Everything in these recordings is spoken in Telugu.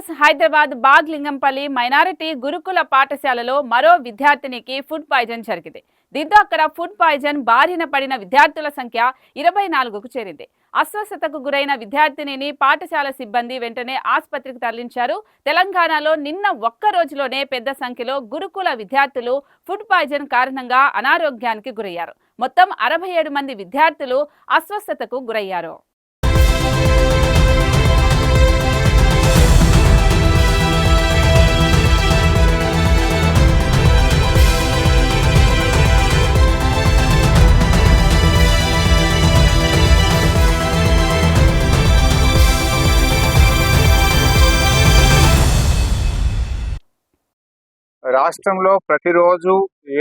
న్యూస్ హైదరాబాద్ బాగ్లింగంపల్లి మైనారిటీ గురుకుల పాఠశాలలో మరో విద్యార్థినికి ఫుడ్ పాయిజన్ జరిగింది. దీంతో అక్కడ ఫుడ్ పాయిజన్ బారిన పడిన విద్యార్థుల సంఖ్య 24కు చేరింది. అస్వస్థతకు గురైన విద్యార్థినిని పాఠశాల సిబ్బంది వెంటనే ఆసుపత్రికి తరలించారు. తెలంగాణలో నిన్న ఒక్క రోజులోనే పెద్ద సంఖ్యలో గురుకుల విద్యార్థులు ఫుడ్ పాయిజన్ కారణంగా అనారోగ్యానికి గురయ్యారు. మొత్తం 67 మంది విద్యార్థులు అస్వస్థతకు గురయ్యారు. రాష్ట్రంలో ప్రతిరోజు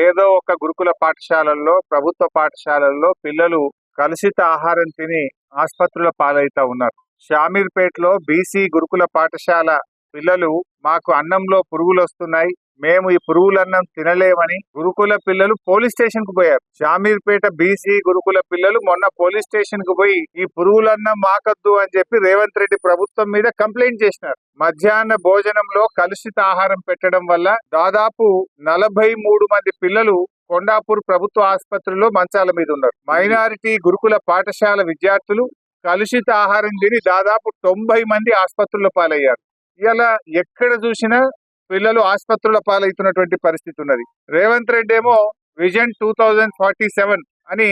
ఏదో ఒక గురుకుల పాఠశాలల్లో, ప్రభుత్వ పాఠశాలల్లో పిల్లలు కలుషిత ఆహారం తిని ఆసుపత్రుల పాలైతా ఉన్నారు. షామీర్పేటలో బీసీ గురుకుల పాఠశాల పిల్లలు మాకు అన్నంలో పురుగులు వస్తున్నాయి, మేము ఈ పురుగులన్నం తినలేమని గురుకుల పిల్లలు పోలీస్ స్టేషన్ కు పోయారు. షామీర్పేట బీసీ గురుకుల పిల్లలు మొన్న పోలీస్ స్టేషన్ కు పోయి ఈ పురుగులన్నం మాకద్దు అని చెప్పి రేవంత్ రెడ్డి ప్రభుత్వం మీద కంప్లైంట్ చేసినారు. మధ్యాహ్న భోజనంలో కలుషిత ఆహారం పెట్టడం వల్ల దాదాపు 43 మంది పిల్లలు కొండాపూర్ ప్రభుత్వ ఆసుపత్రిలో మంచాల మీద ఉన్నారు. మైనారిటీ గురుకుల పాఠశాల విద్యార్థులు కలుషిత ఆహారం తిని దాదాపు 90 మంది ఆసుపత్రుల పాలయ్యారు. ఇలా ఎక్కడ చూసినా పిల్లలు ఆసుపత్రుల పాలవుతున్నటువంటి పరిస్థితి ఉన్నది. రేవంత్ రెడ్డి ఏమో విజన్ 2047 అని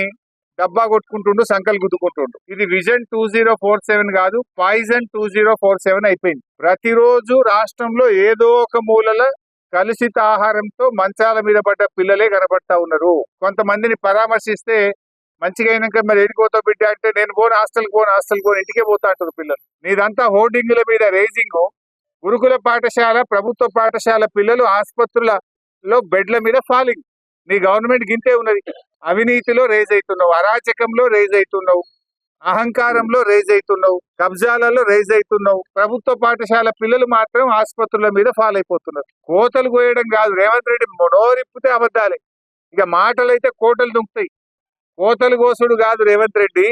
డబ్బా కొట్టుకుంటుండు, సంకలు గుద్దుకుంటుండు. ఇది విజన్ 2047 కాదు, పాయిజన్ 2047 అయిపోయింది. ప్రతిరోజు రాష్ట్రంలో ఏదో ఒక మూలల కలుషిత ఆహారంతో మంచాల మీద పడ్డ పిల్లలే కనబడతా ఉన్నారు. కొంతమందిని పరామర్శిస్తే మంచిగా అయినాక మరి ఏడికోతో బిడ్డ అంటే నేను పోను, హాస్టల్కి పోను ఇంటికే పోతా అంటారు పిల్లలు. నీదంతా హోర్డింగ్ల మీద రేజింగ్. గురుకుల పాఠశాల, ప్రభుత్వ పాఠశాల పిల్లలు ఆసుపత్రులలో బెడ్ల మీద ఫాలింగ్. నీ గవర్నమెంట్ గింతే ఉన్నది. అవినీతిలో రేజ్ అవుతున్నావు, అరాచకంలో రేజ్ అవుతున్నావు, అహంకారంలో రేజ్ అవుతున్నావు, కబ్జాలలో రేజ్ అవుతున్నావు. ప్రభుత్వ పాఠశాల పిల్లలు మాత్రం ఆసుపత్రుల మీద ఫాల్ అయిపోతున్నారు. కోతలు కోయడం కాదు, రేవంత్ రెడ్డి నోరిప్పితే అబద్ధాలే. ఇక మాటలైతే కోటలు దుంకుతాయి. కోతలు కోసుడు కాదు రేవంత్ రెడ్డి,